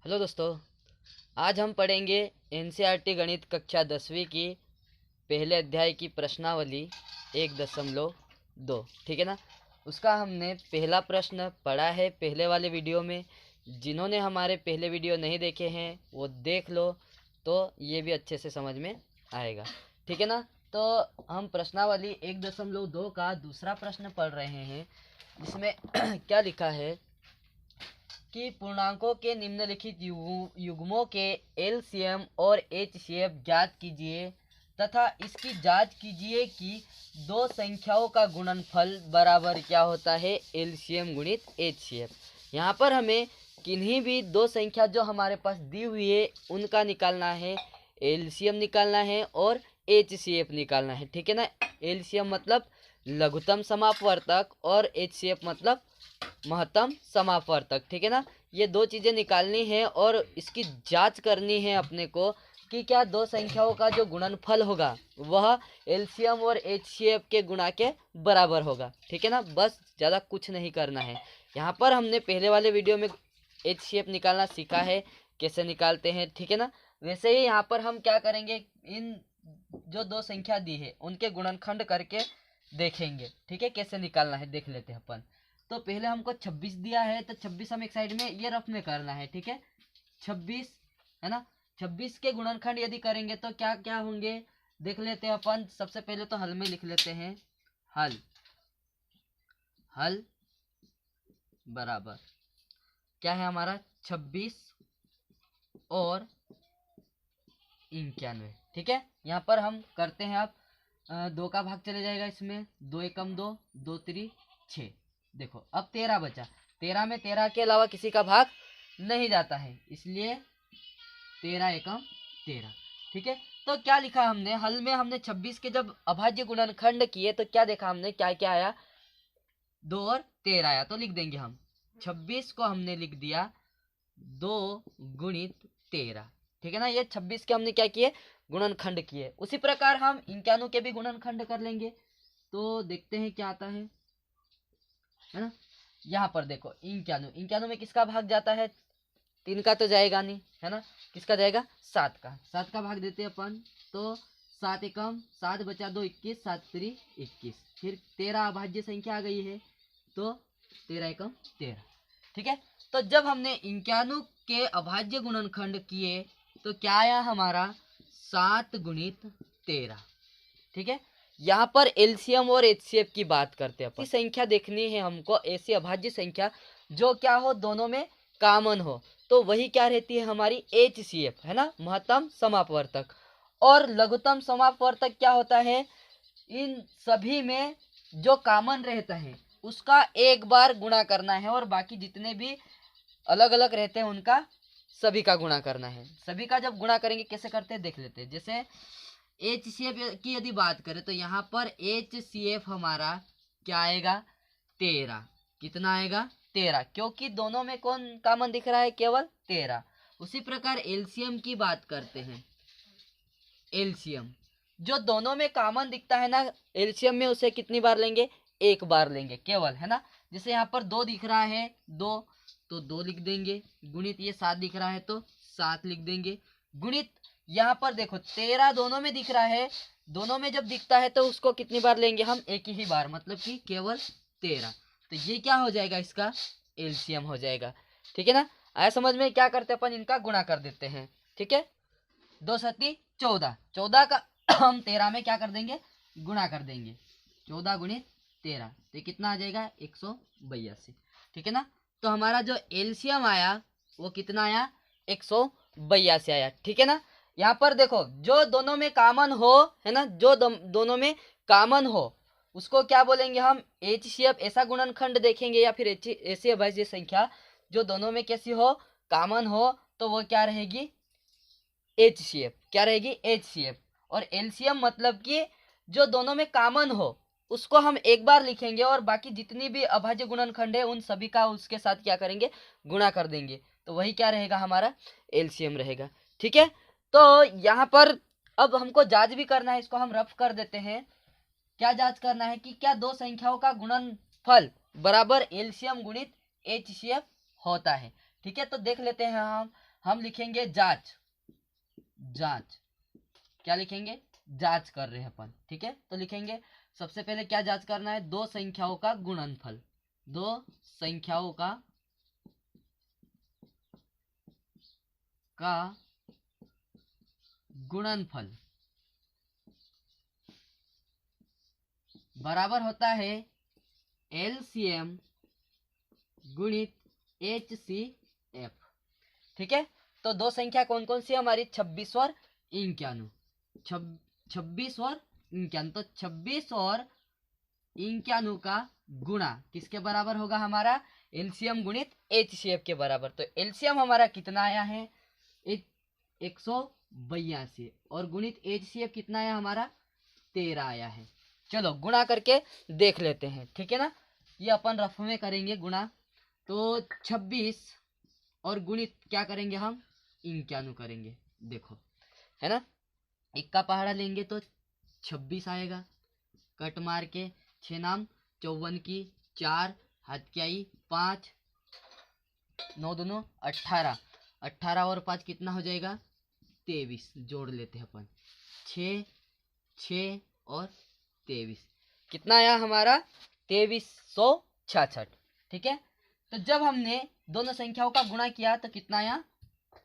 Hello दोस्तों, आज हम पढ़ेंगे एनसीईआरटी गणित कक्षा 10वीं की पहले अध्याय की प्रश्नावली 1.2। ठीक है ना। उसका हमने पहला प्रश्न पढ़ा है पहले वाले वीडियो में। जिन्होंने हमारे पहले वीडियो नहीं देखे हैं वो देख लो, तो ये भी अच्छे से समझ में आएगा। ठीक है ना। तो हम प्रश्नावली 1.2 का दूसरा प्रश्न पढ़ रहे हैं, जिसमें क्या लिखा है कि पूर्णांकों के निम्नलिखित युग्मों के एलसीएम और एचसीएफ ज्ञात कीजिए तथा इसकी जांच कीजिए कि दो संख्याओं का गुणनफल बराबर क्या होता है, एलसीएम गुणित एचसीएफ। यहाँ पर हमें किन्हीं भी दो संख्या जो हमारे पास दी हुई है उनका निकालना है, एलसीएम निकालना है और एचसीएफ निकालना है। ठीक है ना। एलसीएम मतलब लघुत्तम समापवर्तक और एचसीएफ मतलब महत्तम समापवर्तक। ठीक है ना। ये दो चीज़ें निकालनी है और इसकी जांच करनी है अपने को कि क्या दो संख्याओं का जो गुणनफल होगा वह एलसीएम और एचसीएफ के गुणा के बराबर होगा। ठीक है ना। बस ज़्यादा कुछ नहीं करना है। यहाँ पर हमने पहले वाले वीडियो में एचसीएफ निकालना सीखा है, कैसे निकालते हैं। ठीक है ना। वैसे ही यहाँ पर हम क्या करेंगे, इन जो दो संख्या दी है उनके गुणनखंड करके देखेंगे। ठीक है, कैसे निकालना है देख लेते हैं अपन। तो पहले हमको 26 दिया है, तो 26 हम एक साइड में ये रफ में करना है। ठीक है, 26 है ना। 26 के गुणनखंड यदि करेंगे तो क्या क्या होंगे देख लेते हैं अपन। सबसे पहले तो हल में लिख लेते हैं, हल हल बराबर क्या है हमारा 26 और 91। ठीक है, यहाँ पर हम करते हैं। अब 2 का भाग चले जाएगा इसमें, 2 एकम 2, 2 3 6। देखो अब 13 बचा। 13 में 13 के अलावा किसी का भाग नहीं जाता है, इसलिए 13 एकम 13। ठीक है, तो क्या लिखा हमने हल में, हमने 26 के जब अभाज्य गुणनखंड किए तो क्या देखा हमने, क्या क्या आया, 2 और 13 आया। तो लिख देंगे हम 26 को हमने लिख दिया 2 गुणित 13। ठीक है ना। ये 26 के हमने क्या किए, गुणनखंड किए। उसी प्रकार हम 91 के भी गुणनखंड कर लेंगे, तो देखते हैं क्या आता है ना। यहाँ पर देखो 91 में किसका भाग जाता है, 3 का तो जाएगा नहीं है ना। किसका जाएगा, 7 का। 7 का भाग देते हैं अपन, तो 7 एकम 7 बचा 2 21, 7 3 21। फिर 13 अभाज्य संख्या आ गई है, तो 13 एकम 13। ठीक है, तो जब हमने 91 के अभाज्य गुणनखंड किए तो क्या आया हमारा, 7 गुणित 13। ठीक है, यहाँ पर एलसीएम और एचसीएफ की बात करते हैं अपन। संख्या देखनी है हमको, ऐसी अभाज्य संख्या जो क्या हो, दोनों में कॉमन हो, तो वही क्या रहती है हमारी, एचसीएफ है ना, महत्तम समापवर्तक। और लघुत्तम समापवर्तक क्या होता है, इन सभी में जो कॉमन रहता है उसका एक बार गुणा करना है और बाकी जितने भी अलग अलग रहते हैं उनका सभी का गुणा करना है। सभी का जब गुणा करेंगे कैसे करते हैं देख लेते हैं। जैसे एचसीएफ की यदि बात करें तो यहाँ पर एचसीएफ हमारा क्या आएगा, 13। कितना आएगा, 13, क्योंकि दोनों में कौन कॉमन दिख रहा है, केवल 13। उसी प्रकार एलसीएम की बात करते हैं। एलसीएम जो दोनों में कॉमन दिखता है ना, एलसीएम में उसे कितनी बार लेंगे, एक बार लेंगे केवल, है ना। जैसे यहाँ पर 2 दिख रहा है, 2 तो 2 लिख देंगे, गुणित ये 7 दिख रहा है तो 7 लिख देंगे, गुणित यहाँ पर देखो 13 दोनों में दिख रहा है, दोनों में जब दिखता है तो उसको कितनी बार लेंगे हम, एक ही बार, मतलब कि केवल 13। तो ये क्या हो जाएगा, इसका एलसीएम हो जाएगा। ठीक है ना। आया समझ में। क्या करते हैं अपन, इनका गुणा कर देते हैं। ठीक है, 2 सत्ती 14, 14 का हम 13 में क्या कर देंगे, गुणा कर देंगे। 14 गुणित 13 तो कितना आ जाएगा, 182। ठीक है ना। तो हमारा जो एलसीएम आया वो कितना आया, 182 आया। ठीक है ना। यहाँ पर देखो जो दोनों में कॉमन हो, है ना, जो दोनों में कॉमन हो उसको क्या बोलेंगे हम, एचसीएफ। ऐसा गुणनखंड देखेंगे या फिर ऐसी अभाज्य संख्या जो दोनों में कैसी हो, कॉमन हो, तो वो क्या रहेगी, एचसीएफ। क्या रहेगी, एचसीएफ। और एलसीएम मतलब कि जो दोनों में कॉमन हो उसको हम एक बार लिखेंगे और बाकी जितनी भी अभाज्य गुणनखंड है उन सभी का उसके साथ क्या करेंगे, गुणा कर देंगे, तो वही क्या रहेगा हमारा, एलसीएम रहेगा। ठीक है, तो यहाँ पर अब हमको जांच भी करना है, इसको हम रफ कर देते हैं। क्या जांच करना है कि क्या दो संख्याओं का गुणनफल बराबर एलसीएम गुणित एचसीएफ होता है। ठीक है, तो देख लेते हैं हम लिखेंगे जांच। जांच क्या लिखेंगे? जांच कर रहे हैं अपन, ठीक है। तो लिखेंगे सबसे पहले क्या जांच करना है? दो संख्याओं का गुणनफल। दो संख्याओं का गुणनफल बराबर होता है LCM गुणित HCF, ठीक है। तो दो संख्या कौन कौन सी हमारी? 26 और 51। 26 और 51, तो 26 और 51 का गुणा किसके बराबर होगा? हमारा एलसीएम गुणित HCF के बराबर। तो एलसीएम हमारा कितना आया है? 182 और गुणित HCF कितना आया हमारा? 13 आया है। चलो गुणा करके देख लेते हैं, ठीक है ना। ये अपन रफ में करेंगे गुणा। तो 26 और गुणित क्या करेंगे हम? 51 करेंगे, देखो है ना। एक का पहाड़ा लेंगे तो 26 आएगा, कट मार के 6 नाम 54 की 4 हाथ की आई 5 9 दोनों 18, 18 और 5 कितना हो जाएगा? 23। जोड़ लेते हैं अपन, 6 6 और 23 कितना आया हमारा? 2366, ठीक है। तो जब हमने दोनों संख्याओं का गुणा किया तो कितना आया?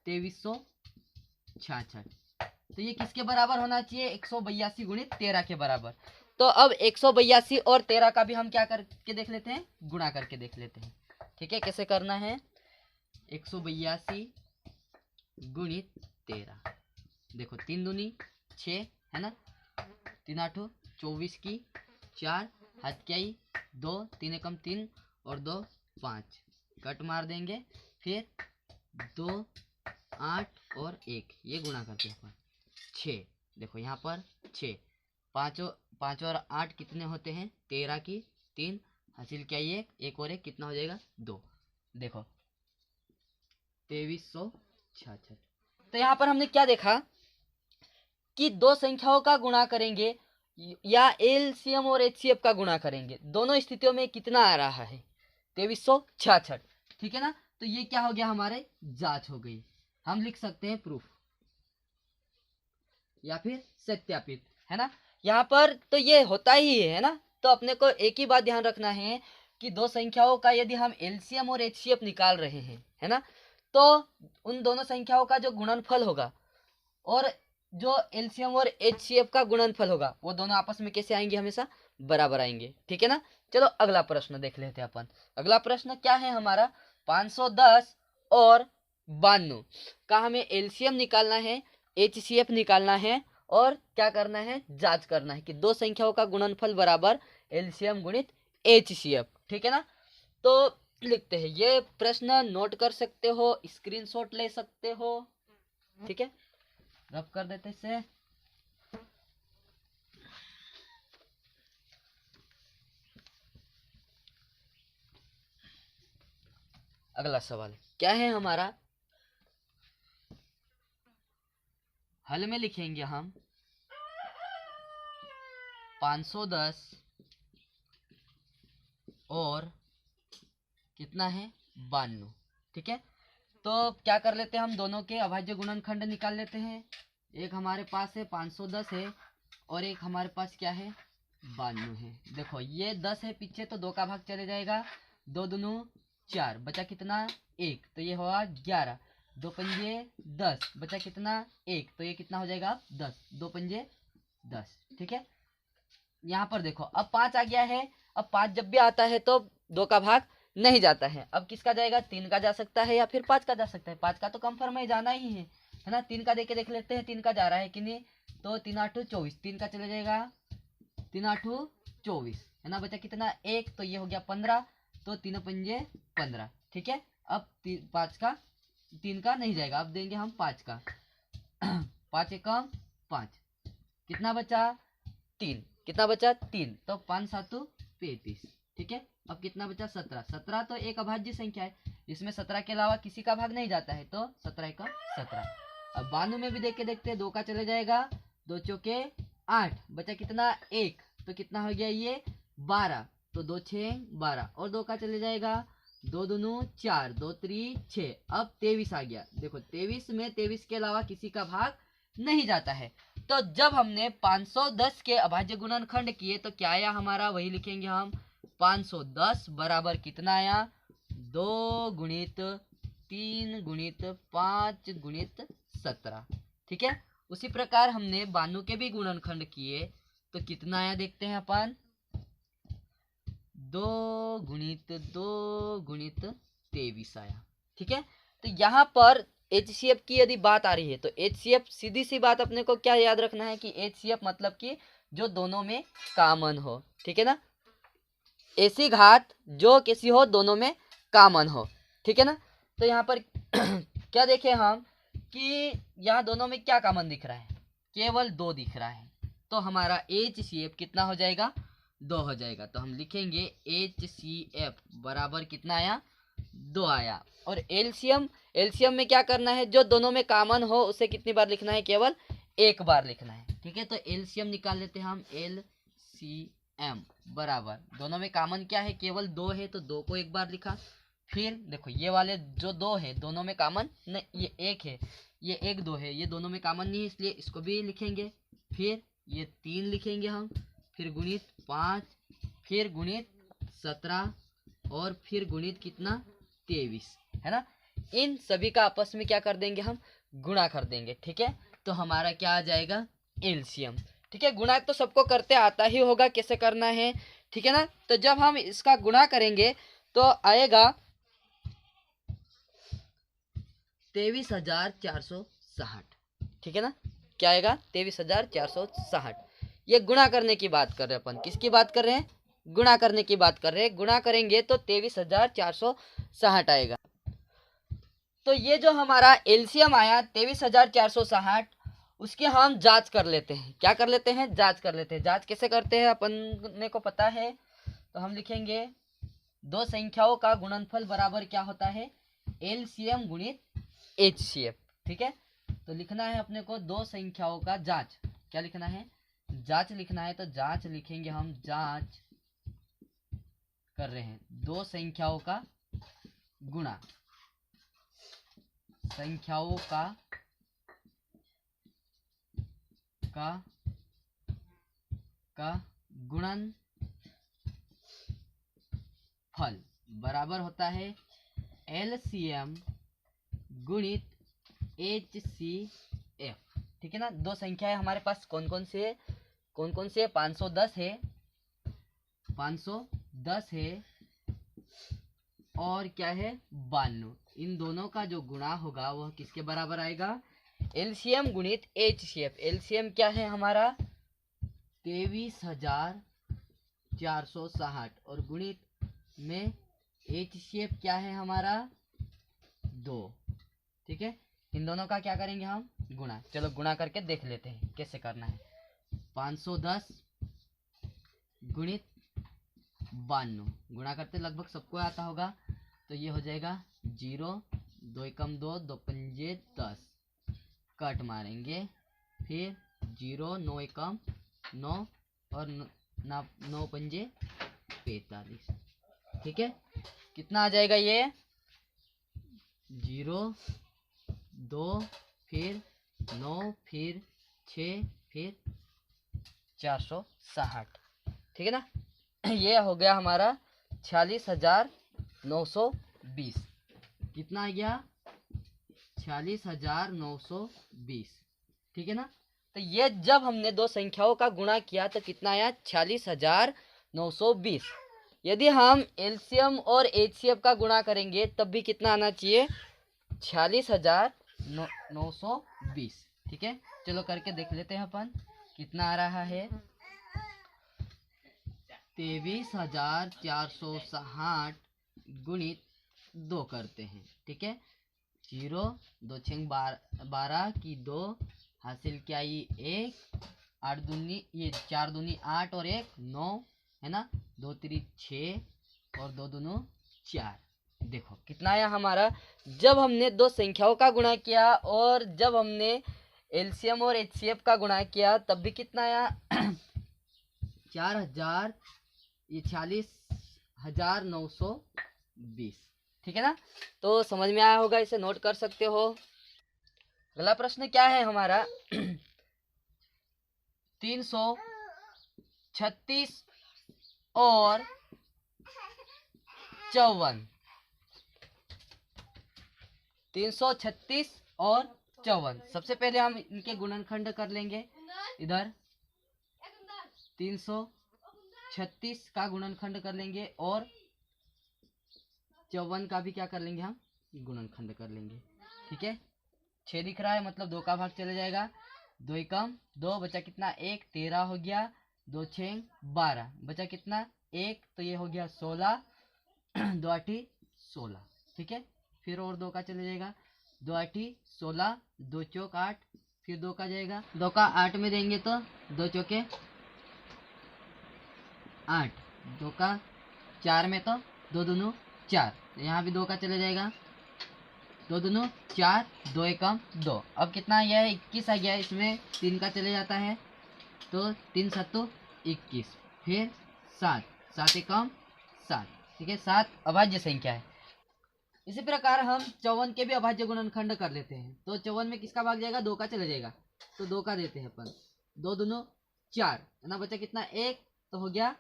2366। तो ये किसके बराबर होना चाहिए? 182 गुणित 13 के बराबर। तो अब 182 और 13 का भी हम क्या करके देख लेते हैं? गुणा करके देख लेते हैं, ठीक है। कैसे करना है? 182 गुणित 13, देखो 3 दूनी 6 है ना, 3 8 24 की 4 हाथ की आई 2 3 एकम 3 और 2 5, कट मार देंगे, फिर 2 8 और 1, ये गुणा करते हैं अपन 6। देखो यहाँ पर 6, 5 और 8 कितने होते हैं? 13 की 3 हासिल क्या? एक और एक कितना हो जाएगा? 2। देखो 2366। तो यहाँ पर हमने क्या देखा कि दो संख्याओं का गुणा करेंगे या एलसीएम और एचसीएफ का गुणा करेंगे, दोनों स्थितियों में कितना आ रहा है? 2366, ठीक है ना। तो ये क्या हो गया? हमारे जांच हो गई। हम लिख सकते हैं प्रूफ या फिर सत्यापित, है ना। यहाँ पर तो ये होता ही है ना। तो अपने को एक ही बात ध्यान रखना है कि दो संख्याओं का यदि हम एलसीएम और एचसीएफ निकाल रहे हैं, है ना, तो उन दोनों संख्याओं का जो गुणनफल होगा और जो एलसीएम और एचसीएफ का गुणनफल होगा वो दोनों आपस में कैसे आएंगे? हमेशा बराबर आएंगे, ठीक है ना। चलो अगला प्रश्न देख लेते हैं अपन। अगला प्रश्न क्या है हमारा? 510 और 92 का हमें एलसीएम निकालना है, HCF निकालना है और क्या करना है? जांच करना है कि दो संख्याओं का गुणनफल बराबर एलसीएम गुणित HCF, ठीक है ना। तो लिखते हैं, ये प्रश्न नोट कर सकते हो, स्क्रीनशॉट ले सकते हो, ठीक है। रब कर देते से। अगला सवाल क्या है हमारा? हल में लिखेंगे हम 510 और कितना है? 92, ठीक है। तो क्या कर लेते हैं? हम दोनों के अभाज्य गुणनखंड निकाल लेते हैं। एक हमारे पास है 510 है और एक हमारे पास क्या है? 92 है। देखो ये 10 है पीछे, तो 2 का भाग चले जाएगा, 2 दूनों 4, बचा कितना? 1, तो ये होगा 11, 2 पंजे 10, बचा कितना? 1, तो ये कितना हो जाएगा? 10, 2 पंजे 10, ठीक है। यहाँ पर देखो अब 5 आ गया है। अब 5 जब भी आता है तो 2 का भाग नहीं जाता है। अब किसका जाएगा? 3 का जा सकता है या फिर 5 का जा सकता है। 5 का तो कंफर्म है, जाना ही है ना। 3 का देख लेते हैं 3 का जा रहा है कि नहीं। तो 3 8 24, 3 का चले जाएगा, 3 8 24 है ना, बचा कितना? 1, तो ये हो गया 15, तो 3 पंजे 15, ठीक है। अब 5 का 3 का नहीं जाएगा, अब देंगे हम 5 का 5 एकम 5, कितना बचा? 3, कितना बचा? 3, तो 5 7 35, ठीक है। अब कितना बचा? 17, 17 तो एक अभाज्य संख्या है, इसमें 17 के अलावा किसी का भाग नहीं जाता है, तो 17 एकम 17। अब 92 में भी देख के देखते हैं, 2 का चले जाएगा, 2 चौके 8, बचा कितना? 1, तो कितना हो गया? ये 12, तो 2 6 12 और 2 का चले जाएगा, दो दूनी 4, दो त्री 6, अब 23 आ गया। देखो 23 में 23 के अलावा किसी का भाग नहीं जाता है। तो जब हमने 510 के अभाज्य गुणनखंड किए तो क्या आया हमारा, वही लिखेंगे हम। 510 बराबर कितना आया, 2 गुणित 3 गुणित 5 गुणित 17। ठीक है, उसी प्रकार हमने 92 के भी गुणनखंड किए तो कितना आया देखते हैं अपन, 2 गुणित 2 गुणित 23 आया। ठीक है, तो यहाँ पर HCF की यदि बात आ रही है तो HCF सीधी सी बात अपने को क्या याद रखना है कि HCF मतलब कि जो दोनों में कॉमन हो। ठीक है ना, ऐसी घात जो किसी हो दोनों में कॉमन हो। ठीक है ना, तो यहाँ पर क्या देखें हम कि यहाँ दोनों में क्या कॉमन दिख रहा है, केवल 2 दिख रहा है। तो हमारा HCF कितना हो जाएगा, 2 हो जाएगा। तो हम लिखेंगे HCF बराबर कितना आया, 2 आया। और एलसीएम में क्या करना है, जो दोनों में कॉमन हो उसे कितनी बार लिखना है, केवल एक बार लिखना है। ठीक है, तो एलसीएम निकाल लेते हैं हम। LCM बराबर दोनों में कॉमन क्या है, केवल 2 है तो 2 को एक बार लिखा। फिर देखो ये वाले जो 2 है दोनों में कॉमन नहीं, ये 1 है, ये 1 2 है, ये दोनों में कॉमन नहीं है इसलिए इसको भी लिखेंगे। फिर ये 3 लिखेंगे हम, फिर गुणित 5, फिर गुणित 17 और फिर गुणित कितना 23 है ना। इन सभी का आपस में क्या कर देंगे हम, गुणा कर देंगे। ठीक है, तो हमारा क्या आ जाएगा, एलसीएम। ठीक है, गुणा तो सबको करते आता ही होगा, कैसे करना है। ठीक है ना, तो जब हम इसका गुणा करेंगे तो आएगा 23,460। ठीक है ना, क्या आएगा, 23,460। ये गुणा करने की बात कर रहे हैं अपन, किसकी बात कर रहे हैं, गुणा करने की बात कर रहे हैं। गुणा करेंगे तो 23,460 आएगा। तो ये जो हमारा एलसीएम आया 23,460, उसकी हम जांच कर लेते हैं। क्या कर लेते हैं, जांच कर लेते हैं। जांच कैसे करते हैं अपन को पता है, तो हम लिखेंगे दो संख्याओं का गुणनफल बराबर क्या होता है, एलसीएम गुणित HCF। ठीक है, तो लिखना है अपने को दो संख्याओं का जांच, क्या लिखना है, जांच लिखना है। तो जांच लिखेंगे हम, जांच कर रहे हैं दो संख्याओं का गुणा, संख्याओं का गुणनफल बराबर होता है LCM गुणित HCF। ठीक है ना, दो संख्या है हमारे पास, कौन कौन से है, 510 है, 510 है और क्या है 92। इन दोनों का जो गुणा होगा वह किसके बराबर आएगा, LCM गुणित HCF। LCM क्या है हमारा 23,460 और गुणित में HCF क्या है हमारा 2। ठीक है, इन दोनों का क्या करेंगे हम, गुणा। चलो गुणा करके देख लेते हैं कैसे करना है। 510 गुणित 92 गुणा करते लगभग सबको आता होगा, तो ये हो जाएगा 0, 2 एकम 2, 2 पंजे 10, कट मारेंगे, फिर 0, 9 एकम 9 और 9 पंजे 45। ठीक है, कितना आ जाएगा ये, 0, 2, फिर 9, फिर 6, फिर 460। ठीक है ना, ये हो गया हमारा 46,920। कितना आ गया, 46,920। ठीक है ना, तो ये जब हमने दो संख्याओं का गुणा किया तो कितना आया, 46,920। यदि हम एलसीएम और HCF का गुणा करेंगे तब भी कितना आना चाहिए, 46,920। ठीक है, चलो करके देख लेते हैं अपन कितना आ रहा है। 23,460 गुणित 2 करते हैं। ठीक है, 0, 2 छंग 12 की 2 हासिल क्या, ये 1, 8 दूनी, ये 4 दूनी 8 और 1 9 है ना, 2 3 6 और 2 दूनो 4। देखो कितना आया हमारा, जब हमने दो संख्याओं का गुणा किया और जब हमने एलसीएम और HCF का गुणा किया तब भी कितना आया 46,920। ठीक है ना। तो समझ में आया होगा, इसे नोट कर सकते हो। अगला प्रश्न क्या है हमारा 336 और 54। 336 और 54, सबसे पहले हम इनके गुणनखंड कर लेंगे। इधर 336 का गुणनखंड कर लेंगे और 54 का भी क्या कर लेंगे, हम गुणनखंड कर लेंगे। ठीक है, 6 दिख रहा है, मतलब 2 का भाग चले जाएगा। 2 एकम 2, बचा कितना 1, 13 हो गया। 2 6 12, बचा कितना 1, तो ये हो गया 16। 2 8 16। ठीक है, फिर और 2 का चले जाएगा। 2 8 16, 2 चौक 8, फिर 2 का जाएगा। 2 का 8 में देंगे तो 2 चौके 8, 2 का 4 में तो 2 दूनू 4, यहाँ भी 2 का चले जाएगा। 2 दूनू 4, 2 एकम 2। अब कितना आ गया है 21 आ गया है, इसमें 3 का चले जाता है तो 3 7 21, फिर 7, 7 एकम 7। ठीक है, 7 अभाज्य संख्या है। इसी प्रकार हम 54 के भी अभाज्य गुणनखंड कर लेते हैं। तो 54 में किसका भाग जाएगा, 2 का चले जाएगा, तो 2 का देते हैं अपन। 2 दूनू 4 है ना, बचा कितना 1, तो हो गया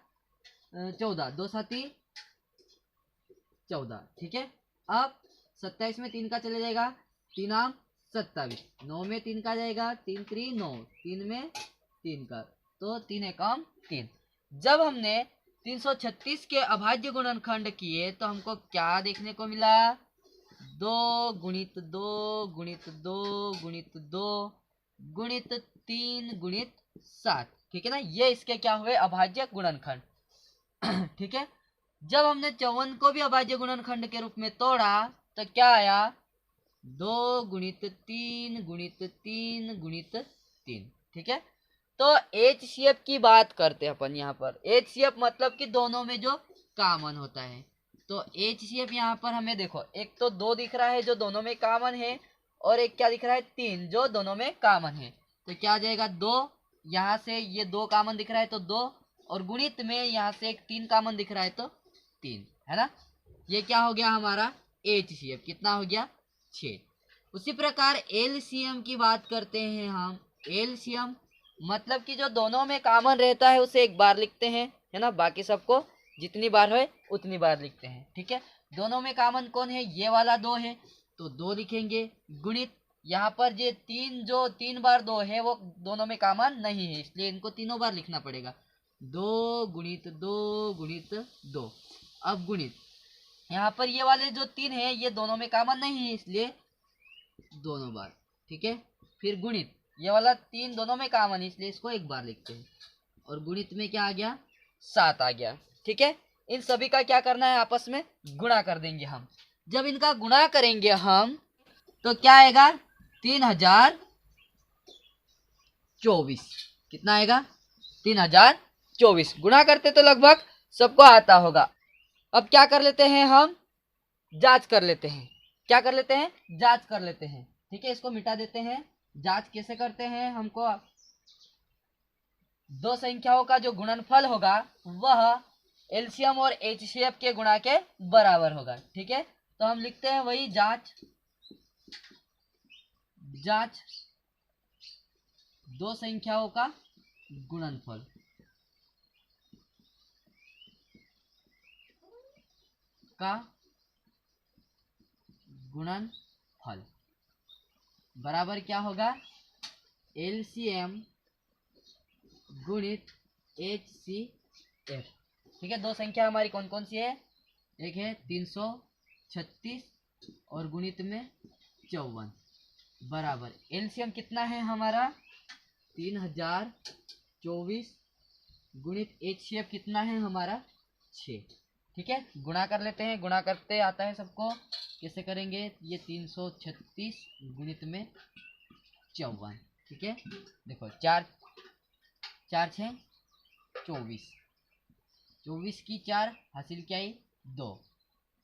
14। 2 7 14। ठीक है, अब 27 में 3 का चले जाएगा। 3 आम 27। 9 में 3 का जाएगा, 3 3 9, 3 में 3 का, तो 3 एकम 3। जब हमने 336 के अभाज्य गुणनखंड किए तो हमको क्या देखने को मिला, 2 गुणित 2 गुणित 2 गुणित 2 गुणित 3 गुणित 7। ठीक है ना, ये इसके क्या हुए, अभाज्य गुणनखंड। ठीक है, जब हमने 54 को भी अभाज्य गुणनखंड के रूप में तोड़ा तो क्या आया, 2 गुणित 3 गुणित 3 गुणित 3। ठीक है, तो HCF की बात करते हैं अपन यहाँ पर। HCF मतलब कि दोनों में जो कॉमन होता है। तो HCF यहाँ पर हमें देखो, एक तो 2 दिख रहा है जो दोनों में कॉमन है, और एक क्या दिख रहा है 3 जो दोनों में कॉमन है। तो क्या आ जाएगा 2, यहाँ से ये 2 कॉमन दिख रहा है तो 2, और गुणित में यहाँ से एक 3 कॉमन दिख रहा है तो 3, है ना। ये क्या हो गया हमारा HCF, कितना हो गया 6। उसी प्रकार LCM की बात करते हैं हम। LCM मतलब कि जो दोनों में कॉमन रहता है उसे एक बार लिखते हैं, है ना, बाकी सबको जितनी बार है उतनी बार लिखते हैं। ठीक है, दोनों में कॉमन कौन है, ये वाला 2 है तो 2 लिखेंगे। गुणित यहाँ पर ये 3, जो 3 बार 2 है वो दोनों में कॉमन नहीं है, इसलिए इनको तीनों बार लिखना पड़ेगा। 2 गुणित 2 गुणित 2। अब गुणित यहाँ पर ये वाले जो 3 है ये दोनों में कॉमन नहीं है, इसलिए दोनों बार। ठीक है, फिर गुणित ये वाला 3 दोनों में कॉमन है, इसलिए इसको एक बार लिखते हैं। और गुणित में क्या आ गया, 7 आ गया। ठीक है, इन सभी का क्या करना है, आपस में गुणा कर देंगे हम। जब इनका गुणा करेंगे हम तो क्या आएगा, 3024। कितना आएगा, 3024। गुणा करते तो लगभग सबको आता होगा। अब क्या कर लेते हैं हम, जांच कर लेते हैं। क्या कर लेते हैं, जांच कर लेते हैं। ठीक है, इसको मिटा देते हैं। जांच कैसे करते हैं, हमको 2 संख्याओं का जो गुणनफल होगा वह एलसीएम और एचसीएफ के गुणा के बराबर होगा। ठीक है, तो हम लिखते हैं वही जांच 2 संख्याओं का गुणनफल का गुणनफल बराबर क्या होगा, एलसीएम गुणित एचसीएफ। ठीक है, 2 संख्या हमारी कौन कौन सी है, एक है 336 और गुणित में 54 बराबर एलसीएम कितना है हमारा 3024 गुणित एचसीएफ कितना है हमारा 6। ठीक है, गुणा कर लेते हैं। गुणा करते आता है सबको, कैसे करेंगे, ये 336 गुणित में 54। ठीक है, देखो 4 4 6 24, 24 की 4 हासिल क्या आई 2,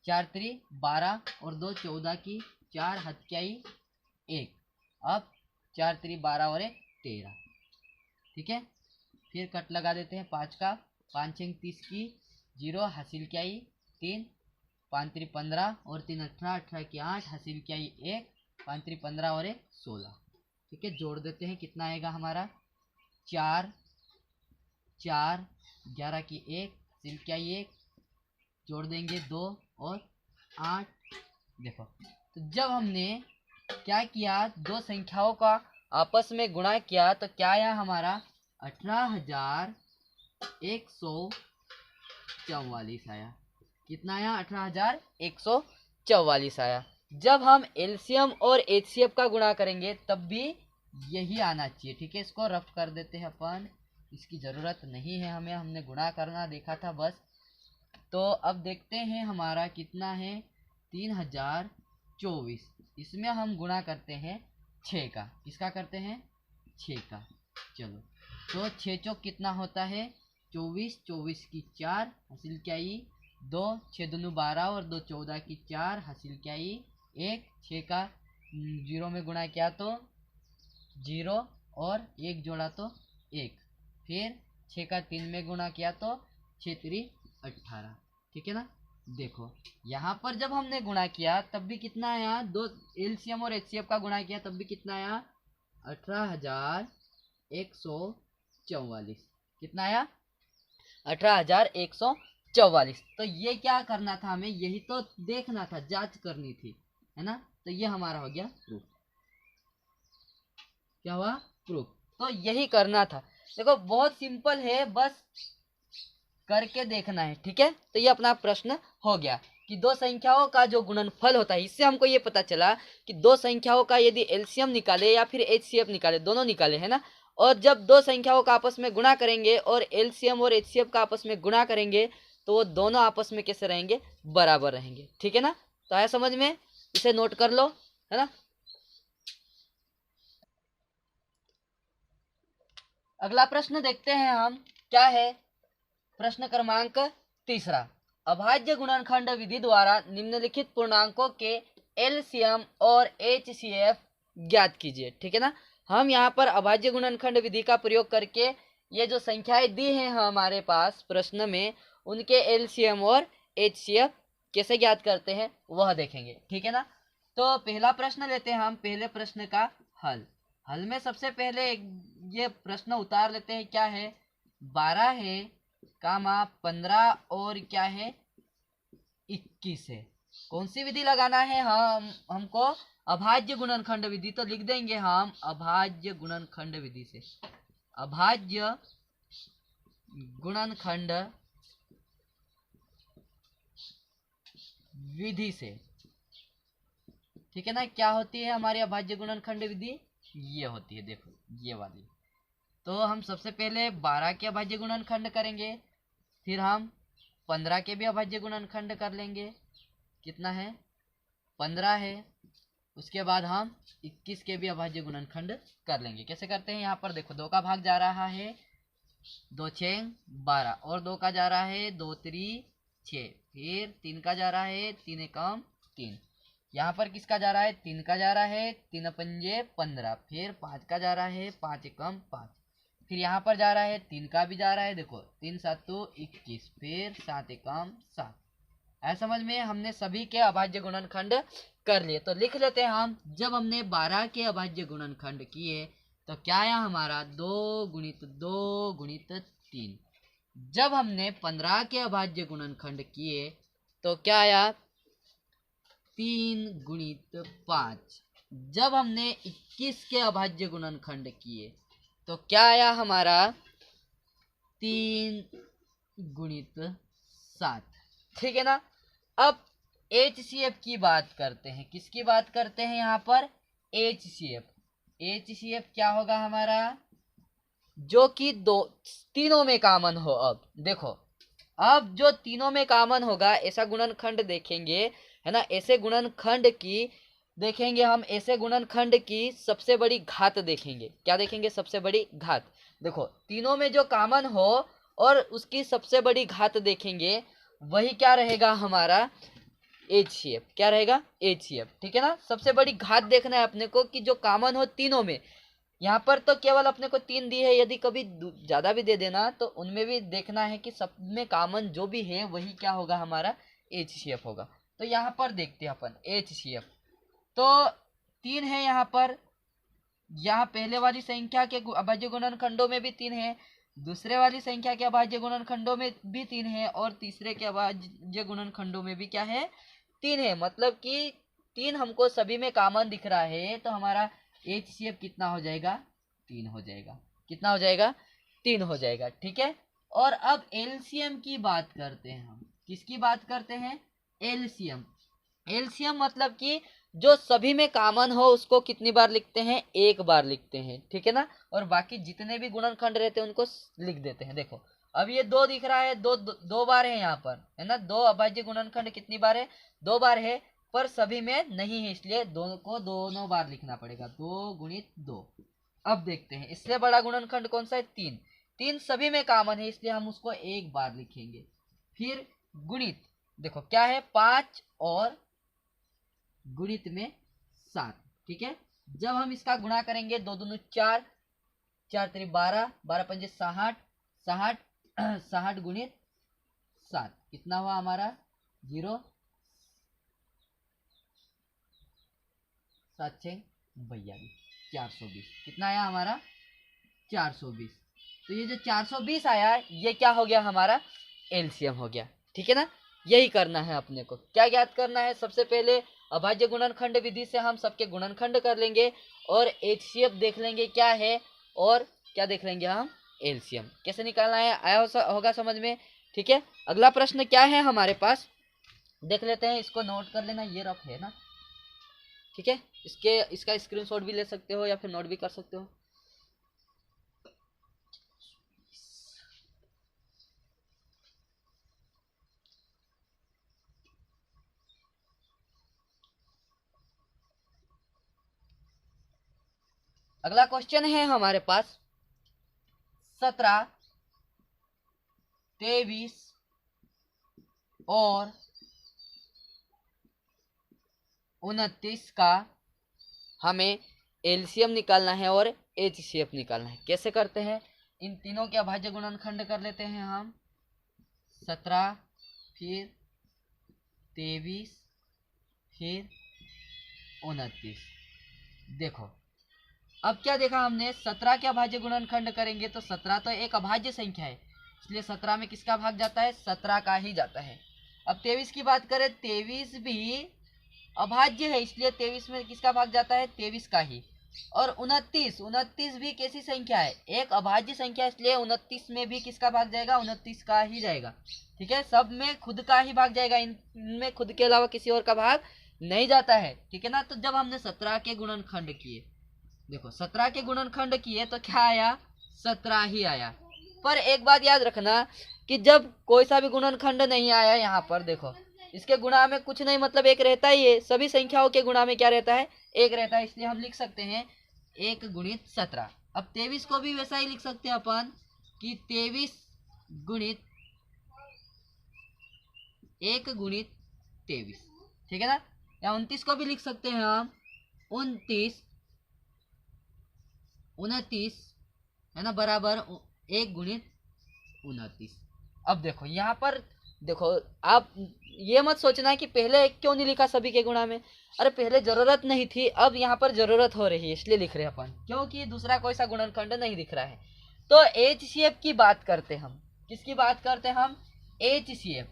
4 3 12 और 2 14 की 4 हाथ क्या आई 1। अब 4 3 12 और 1 13। ठीक है, फिर कट लगा देते हैं 5 का, 5 6 30 की 0 हासिल क्या आई 3, 5 3 15 और 3 18, 18 की 8, हासिल क्या ये 1, 5 3 15 और 1 16। ठीक है, जोड़ देते हैं, कितना आएगा हमारा 4 4, 11 की 1, हासिल क्या ये 1, जोड़ देंगे 2 और 8। देखो, तो जब हमने क्या किया, दो संख्याओं का आपस में गुणा किया तो क्या आया हमारा 18,144 आया। कितना आया, 18,144 आया। जब हम एलसीएम और एचसीएफ का गुणा करेंगे तब भी यही आना चाहिए। ठीक है, इसको रफ कर देते हैं अपन, इसकी ज़रूरत नहीं है हमें, हमने गुणा करना देखा था बस। तो अब देखते हैं हमारा कितना है 3024, इसमें हम गुणा करते हैं 6 का। किसका करते हैं, 6 का। चलो, तो 6 चौक कितना होता है 24, 24 की 4, हासिल क्या आई 2, 6 दूनी 12 और 2 14 की 4, हासिल क्या आई 1। 6 का 0 में गुणा किया तो 0 और 1 जोड़ा तो 1। फिर 6 का 3 में गुणा किया तो 6 3 18। ठीक है ना। देखो, यहाँ पर जब हमने गुणा किया तब भी कितना आया, दो एलसीएम और एचसीएफ का गुणा किया तब भी कितना आया 18,144। कितना आया 18,144। तो ये क्या करना था हमें, यही तो देखना था, जांच करनी थी, है ना। तो ये हमारा हो गया प्रूफ। क्या हुआ, प्रूफ। तो यही करना था। देखो बहुत सिंपल है, बस करके देखना है। ठीक है, तो ये अपना प्रश्न हो गया कि दो संख्याओं का जो गुणनफल होता है, इससे हमको ये पता चला कि दो संख्याओं का यदि एलसीएम निकाले या फिर एचसीएफ निकाले, दोनों निकाले, है ना। और जब दो संख्याओं का आपस में गुणा करेंगे और एलसीएम और एचसीएफ का आपस में गुणा करेंगे तो वो दोनों आपस में कैसे रहेंगे, बराबर रहेंगे। ठीक है ना। तो आया समझ में, इसे नोट कर लो, है ना। अगला प्रश्न देखते हैं हम, क्या है प्रश्न क्रमांक 3। अभाज्य गुणनखंड विधि द्वारा निम्नलिखित पूर्णांकों के एलसीएम और एचसीएफ ज्ञात कीजिए। ठीक है ना। हम यहाँ पर अभाज्य गुणनखंड विधि का प्रयोग करके ये जो संख्याएं दी हैं हमारे पास प्रश्न में, उनके एलसीएम और एचसीएफ कैसे ज्ञात करते हैं वह देखेंगे। ठीक है ना। तो पहला प्रश्न लेते हैं हम, पहले प्रश्न का हल। हल में सबसे पहले ये प्रश्न उतार लेते हैं, क्या है 12 है कामा 15 और क्या है 21 है। कौन सी विधि लगाना है, हमको अभाज्य गुणनखंड विधि। तो लिख देंगे हम अभाज्य गुणनखंड विधि से, अभाज्य गुणनखंड विधि से। ठीक है ना। क्या होती है हमारी अभाज्य गुणनखंड विधि, ये होती है, देखो ये वाली। तो हम सबसे पहले 12 के अभाज्य गुणनखंड करेंगे, फिर हम 15 के भी अभाज्य गुणनखंड कर लेंगे। कितना है 15 है। उसके बाद हम 21 के भी अभाज्य गुणनखंड कर लेंगे। कैसे करते हैं, यहाँ पर देखो 2 का भाग जा रहा है 2 6 12 और 2 का जा रहा है 2 3 6, फिर 3 का जा रहा है 3 एकम 3। यहाँ पर किसका जा रहा है 3 का जा रहा है 3 पंजे 15, फिर 5 का जा रहा है 5 एकम 5, फिर यहाँ पर जा रहा है 3 का भी जा रहा है, देखो 3 7 21, फिर 7 एकम 7। ऐसा समझ में, हमने सभी के अभाज्य गुणनखंड कर लिए। तो लिख लेते हैं हम, जब हमने 12 के अभाज्य गुणनखंड किए तो क्या आया हमारा 2 गुणित 2 गुणित 3। जब हमने 15 के अभाज्य गुणनखंड किए तो क्या आया 3 गुणित 5। जब हमने 21 के अभाज्य गुणनखंड किए तो क्या आया हमारा 3 गुणित 7। ठीक है ना। अब एचसीएफ की बात करते हैं, किसकी बात करते हैं यहाँ पर एचसीएफ। एचसीएफ क्या होगा हमारा, जो कि तीनों में कॉमन हो। अब देखो, अब जो तीनों में कॉमन होगा ऐसा गुणनखंड देखेंगे, है ना। ऐसे गुणनखंड की देखेंगे हम, ऐसे गुणनखंड की सबसे बड़ी घात देखेंगे। क्या देखेंगे, सबसे बड़ी घात। देखो तीनों में जो कॉमन हो और उसकी सबसे बड़ी घात देखेंगे, वही क्या रहेगा हमारा एचसीएफ। क्या रहेगा एचसीएफ। ठीक है ना। सबसे बड़ी घात देखना है अपने को कि जो कॉमन हो तीनों में। यहाँ पर तो केवल अपने को 3 दी है, यदि कभी ज्यादा भी दे देना तो उनमें भी देखना है कि सब में कॉमन जो भी है वही क्या होगा हमारा एचसीएफ होगा। तो यहाँ पर देखते हैं अपन HCF, तो 3 है यहाँ पर। यहाँ पहले वाली संख्या के अभाज्य गुणनखंडों में भी 3 है, दूसरे वाली संख्या के अभाज्य गुणनखंडों में भी 3 है, और तीसरे के अभाज्य गुणनखंडों में भी क्या है, 3 है। मतलब कि 3 हमको सभी में कॉमन दिख रहा है, तो हमारा HCF कितना हो जाएगा, 3 हो जाएगा। कितना हो जाएगा, 3 हो जाएगा। ठीक है, और अब LCM की बात करते हैं हम। किसकी बात करते हैं, LCM। LCM मतलब कि जो सभी में कॉमन हो उसको कितनी बार लिखते हैं, एक बार लिखते हैं। ठीक है ना, और बाकी जितने भी गुणनखंड रहते हैं उनको लिख देते हैं। देखो अब ये 2 दिख रहा है, दो बार है यहाँ पर, है ना। 2 अभाज्य गुणनखंड कितनी बार है, 2 बार है, पर सभी में नहीं है, इसलिए दोनों को दोनों बार लिखना पड़ेगा, 2 गुणित 2। अब देखते हैं इससे बड़ा गुणनखंड कौन सा है, 3। 3 सभी में कॉमन है, इसलिए हम उसको एक बार लिखेंगे। फिर गुणित, देखो क्या है, 5 और गुणित में 7। ठीक है, जब हम इसका गुणा करेंगे, 2 दूनी 4, 4 3 12, 12 पंजे 60, 60 60 गुणित 7 कितना हुआ हमारा, 0, 7 6 42, 420। कितना आया हमारा, 420। तो ये जो 420 आया, ये क्या हो गया, हमारा LCM हो गया। ठीक है ना, यही करना है अपने को। क्या ज्ञात करना है, सबसे पहले अभाज्य गुणनखंड विधि से हम सबके गुणनखंड कर लेंगे, और HCF देख लेंगे क्या है, और क्या देख लेंगे हम, LCM कैसे निकालना है। आया होगा समझ में। ठीक है, अगला प्रश्न क्या है हमारे पास, देख लेते हैं। इसको नोट कर लेना, ये रफ है ना। ठीक है, इसका स्क्रीनशॉट भी ले सकते हो या फिर नोट भी कर सकते हो। अगला क्वेश्चन है हमारे पास, 17, 23 और 29 का हमें LCM निकालना है और HCF निकालना है। कैसे करते हैं, इन तीनों के अभाज्य गुणनखंड कर लेते हैं हम। 17, फिर 23, फिर 29। देखो अब क्या देखा हमने, 17 के अभाज्य गुणनखंड करेंगे तो 17 तो एक अभाज्य संख्या है, इसलिए 17 में किसका भाग जाता है, 17 का ही जाता है। अब 23 की बात करें, 23 भी अभाज्य है, इसलिए 23 में किसका भाग जाता है, 23 का ही। और 29 भी कैसी संख्या है, एक अभाज्य संख्या, इसलिए 29 में भी किसका भाग जाएगा, 29 का ही जाएगा। ठीक है, सब में खुद का ही भाग जाएगा, इनमें खुद के अलावा किसी और का भाग नहीं जाता है। ठीक है ना, तो जब हमने 17 के गुणनखंड किए, देखो 17 के गुणनखंड किए तो क्या आया, 17 ही आया। पर एक बात याद रखना कि जब कोई सा भी गुणनखंड नहीं आया, यहाँ पर देखो इसके गुणा में कुछ नहीं, मतलब एक रहता ही है। सभी संख्याओं के गुणा में क्या रहता है, एक रहता है, इसलिए हम लिख सकते हैं 1 गुणित 17। अब 23 को भी वैसा ही लिख सकते हैं अपन कि 23 गुणित 1 गुणित 23। ठीक है ना, या 29 को भी लिख सकते हैं हम 29 29 है ना, बराबर 1 गुणित 29। अब देखो यहाँ पर, देखो आप ये मत सोचना कि पहले क्यों नहीं लिखा सभी के गुणा में। अरे पहले जरूरत नहीं थी, अब यहाँ पर जरूरत हो रही है, इसलिए लिख रहे हैं अपन, क्योंकि दूसरा कोई सा गुणनखंड नहीं दिख रहा है। तो HCF की बात करते हैं हम। किसकी बात करते हैं हम, HCF।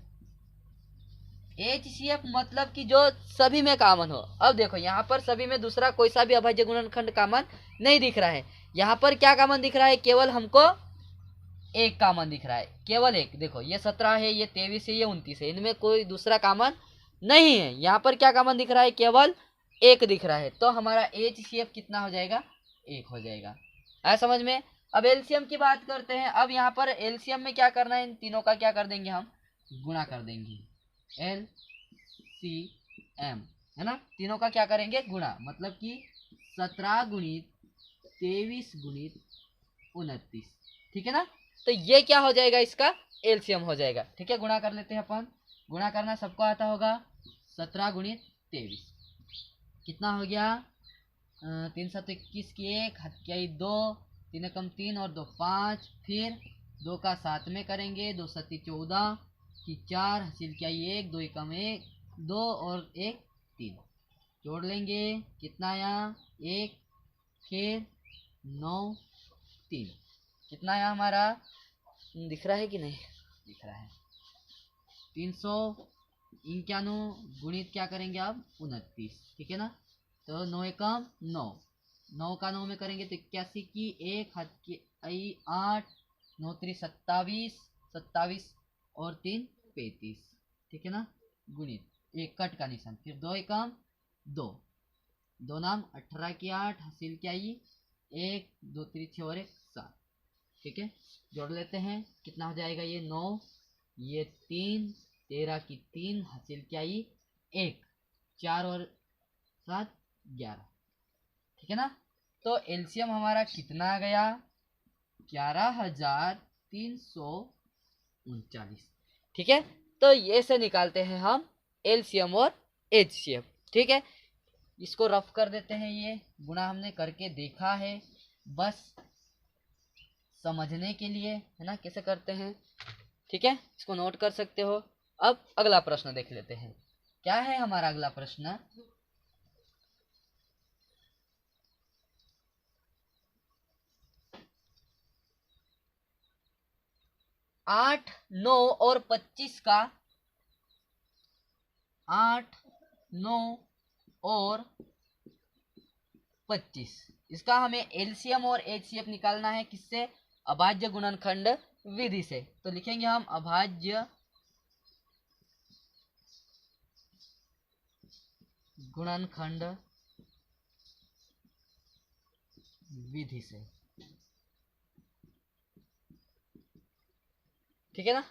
HCF मतलब कि जो सभी में कॉमन हो। अब देखो यहाँ पर सभी में दूसरा कोई सा भी अभाज्य गुणनखंड कॉमन नहीं दिख रहा है। यहाँ पर क्या कॉमन दिख रहा है, केवल हमको एक कॉमन दिख रहा है, केवल एक। देखो ये 17 है, ये 23 है, ये 29 है, इनमें कोई दूसरा कॉमन नहीं है। यहाँ पर क्या कॉमन दिख रहा है, केवल एक दिख रहा है। तो हमारा HCF कितना हो जाएगा, 1 हो जाएगा। आया समझ में। अब LCM की बात करते हैं। अब यहाँ पर LCM में क्या करना है, इन तीनों का क्या कर देंगे हम, गुणा कर देंगे। LCM है ना, तीनों का क्या करेंगे, गुणा। मतलब कि 17 गुणित 23 गुणित 29। ठीक है ना, तो ये क्या हो जाएगा, इसका LCM हो जाएगा। ठीक है, गुणा कर लेते हैं अपन। गुणा करना सबको आता होगा। 17 गुणित 23 कितना हो गया, 3 7 21 की 1 हत्याई 2, 3 एकम 3 और 2 5, फिर 2 का 7 में करेंगे, 2 7 14 की 4 हासिल क्या 1, 2 एकम 1 2 और 1 3 जोड़ लेंगे, कितना आया 1 फिर 9 3, कितना आया हमारा, दिख रहा है कि नहीं दिख रहा है, 391 गुणित क्या करेंगे अब 29, ठीक है ना। तो 9 एकम 9, 9 का 9 में करेंगे तो 81 की 1 हाथ की 8, 9 3 27, 27 और 3 35, ठीक है ना। गुणित एक कट का निशान, फिर 2 एकम 2, 2 नाम 18 की 8 हासिल क्या आई 1 2 3 6 और 1 7, ठीक है। जोड़ लेते हैं, कितना हो जाएगा ये 9, ये 3, 13 की 3 हासिल क्या आई 1, 4 और 7 11, ठीक है ना। तो एलसीएम हमारा कितना आ गया 11,339, ठीक है। तो ये से निकालते हैं हम एलसीएम और एचसीएफ, ठीक है। इसको रफ कर देते हैं, ये गुणा हमने करके देखा है, बस समझने के लिए है ना कैसे करते हैं, ठीक है। इसको नोट कर सकते हो। अब अगला प्रश्न देख लेते हैं, क्या है हमारा अगला प्रश्न। 8 9 और 25 का 8 9 और 25, इसका हमें एलसीएम और एचसीएफ निकालना है, किससे, अभाज्य गुणनखंड विधि से। तो लिखेंगे हम अभाज्य गुणनखंड विधि से, ठीक है ना।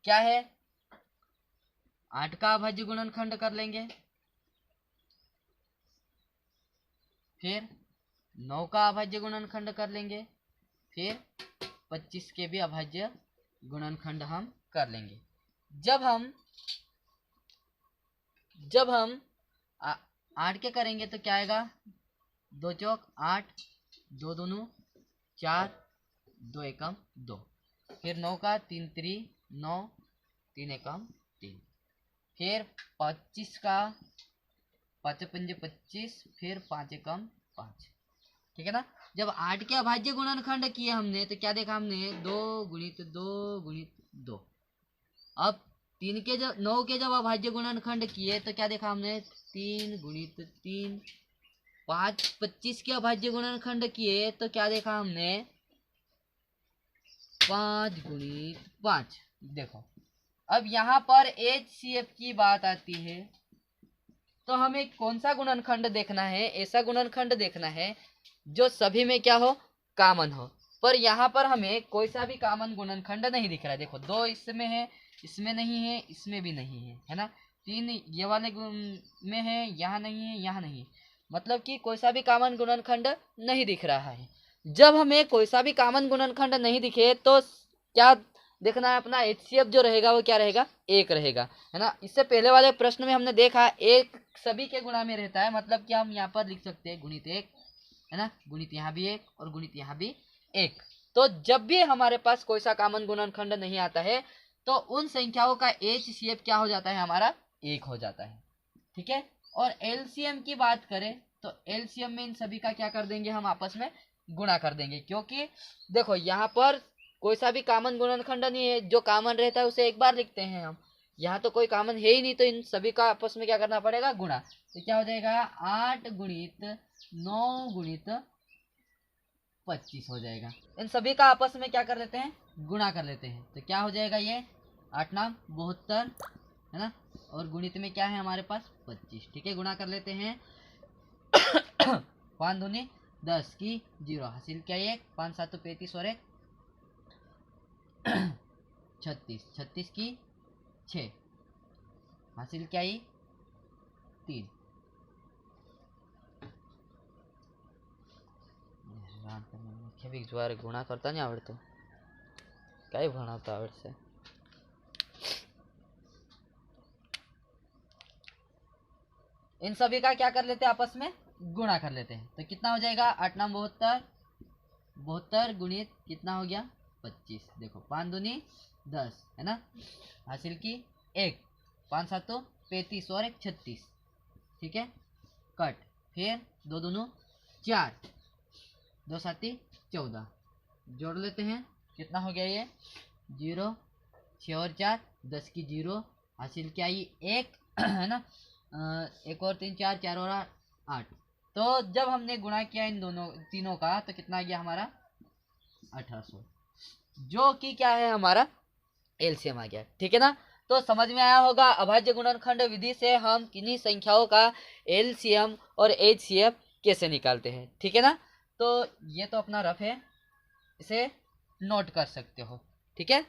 क्या है 8 का अभाज्य गुणनखंड कर लेंगे, फिर 9 का अभाज्य गुणनखंड कर लेंगे, फिर 25 के भी अभाज्य गुणनखंड हम कर लेंगे। जब हम 8 के करेंगे तो क्या आएगा 2 चौक 8, 2 दूनू 4, 2 एकम 2, फिर 9 का 3 3 9, 3 एकम 3, फिर 25 का 5 पंजे 25, फिर 5 एकम 5, ठीक है ना। जब 8 के अभाज्य गुणनखंड किए हमने तो क्या देखा हमने 2 गुणित 2 गुणित 2। अब 3 के जब 9 के जब अभाज्य गुणनखंड किए तो क्या देखा हमने 3 गुणित 3। 5 25 के अभाज्य गुणनखंड किए तो क्या देखा हमने 5 गुणित 5। देखो अब यहाँ पर एचसीएफ की बात आती है, तो हमें कौन सा गुणनखंड देखना है, ऐसा गुणनखंड देखना है जो सभी में क्या हो कॉमन हो। पर यहाँ पर हमें कोई सा भी कॉमन गुणनखंड नहीं दिख रहा है। देखो 2 इसमें है, इसमें नहीं है, इसमें भी नहीं है ना। 3 ये वाले में है, यहाँ नहीं है, यहाँ नहीं है, मतलब कि कोई सा भी कॉमन गुणनखंड नहीं दिख रहा है। जब हमें कोई सा भी कॉमन गुणनखंड नहीं दिखे तो क्या देखना है, अपना एचसीएफ जो रहेगा वो क्या रहेगा 1 रहेगा, है ना। इससे पहले वाले प्रश्न में हमने देखा 1 सभी के गुणा में रहता है, मतलब कि हम यहाँ पर लिख सकते हैं गुणित 1, है ना, गुणित यहाँ भी 1 और गुणित यहाँ भी 1। तो जब भी हमारे पास कोई सा कॉमन गुणनखंड नहीं आता है तो उन संख्याओं का एचसीएफ क्या हो जाता है हमारा 1 हो जाता है, ठीक है। और एलसीएम की बात करें तो एलसीएम में इन सभी का क्या कर देंगे हम आपस में गुणा कर देंगे, क्योंकि देखो यहाँ पर कोई सा भी कॉमन गुणनखंड नहीं है, जो कॉमन रहता है उसे एक बार लिखते हैं हम, यहाँ तो कोई कॉमन है ही नहीं, तो इन सभी का आपस में क्या करना पड़ेगा गुणा। तो क्या हो जाएगा 8 गुणित 9 गुणित 25 हो जाएगा। इन सभी का आपस में क्या कर लेते हैं गुणा कर लेते हैं, तो क्या हो जाएगा ये 8 नाम 72, है ना, और गुणित में क्या है हमारे पास 25, ठीक है। गुणा कर लेते हैं 5 दूनी 10 की 0 हासिल क्या 1, 5 7 तो 35 और 1 36, 36 की 6 हासिल क्या आई 3। ज्वारे गुणा करता नहीं आवड़तो, काय भणावता आवड़से। इन सभी का क्या कर लेते हैं आपस में गुणा कर लेते हैं, तो कितना हो जाएगा 8 नाम 72, 72 गुणित कितना हो गया 25। देखो 5 दूनी 10, है ना, हासिल की 1, 5 7 तो 35 और एक 36, ठीक है, कट। फिर 2 दूनी 4, 2 साती 14, जोड़ लेते हैं, कितना हो गया ये 0, 6 और 4 10 की 0, हासिल क्या आई 1 है ना, 1 और 3 4, 4 और 8। तो जब हमने गुणा किया इन दोनों तीनों का तो कितना आ गया हमारा 1800, जो कि क्या है हमारा एलसीएम आ गया, ठीक है ना। तो समझ में आया होगा अभाज्य गुणनखंड विधि से हम किन्हीं संख्याओं का एलसीएम और एचसीएफ कैसे निकालते हैं, ठीक है ना। तो ये तो अपना रफ है, इसे नोट कर सकते हो, ठीक है।